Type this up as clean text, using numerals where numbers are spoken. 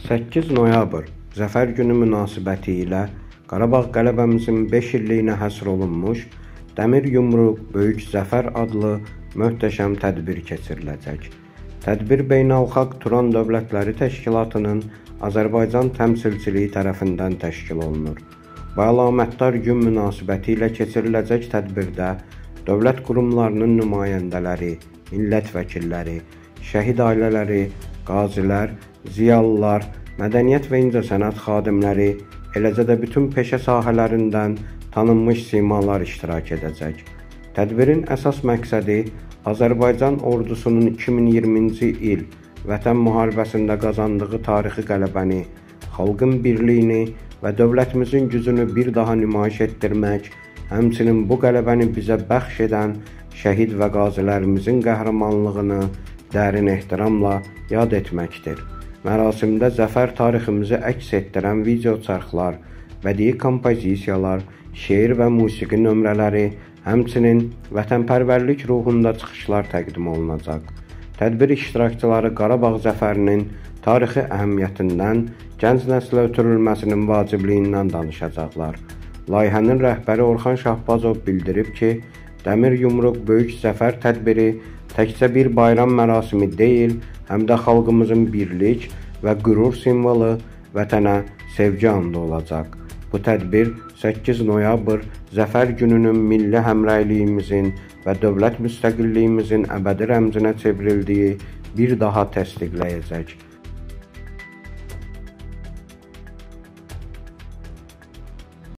8 noyabr Zəfər günü münasibəti ilə Qarabağ qələbəmizin 5 illiyinə həsr olunmuş Dəmir Yumruq Böyük Zəfər adlı möhtəşəm tədbir keçiriləcək. Tədbir Beynəlxalq Turan Dövlətləri Təşkilatının Azərbaycan təmsilçiliyi tərəfindən təşkil olunur. Bu əlamətdar gün münasibəti ilə keçiriləcək tədbirdə dövlət qurumlarının nümayəndələri, millət vəkilləri, şəhid ailələri, qazilər, ziyalılar, mədəniyyət və incəsənət xadimləri, eləcə də bütün peşə sahələrindən tanınmış simalar iştirak edəcək. Tədbirin əsas məqsədi Azərbaycan ordusunun 2020-ci il Vətən müharibəsində qazandığı tarixi qələbəni, xalqın birliyini və dövlətimizin gücünü bir daha nümayiş etdirmək, həmçinin bu qələbəni bizə bəxş edən şəhid və qazilərimizin qəhrəmanlığını dərin ehtiramla yad etməkdir. Mərasimdə zəfər tariximizi əks etdirən video çarxlar, bədii kompozisiyalar, şeir və musiqi nömrələri, həmçinin vətənpərvərlik ruhunda çıxışlar təqdim olunacaq. Tədbir iştirakçıları Qarabağ zəfərinin tarixi əhəmiyyətindən, gənc nəslə ötürülməsinin vacibliyindən danışacaqlar. Layihənin rəhbəri Orxan Şahbazov bildirib ki, Dəmir Yumruq Böyük Zəfər tədbiri təkcə bir bayram mərasimi deyil, həm də xalqımızın birlik və qürur simvolu, vətənə sevgi andı olacaq. Bu tədbir 8 noyabr Zəfər gününün milli həmrəyliyimizin və dövlət müstəqilliyimizin əbədi rəmzinə çevrildiyi bir daha təsdiqləyəcək.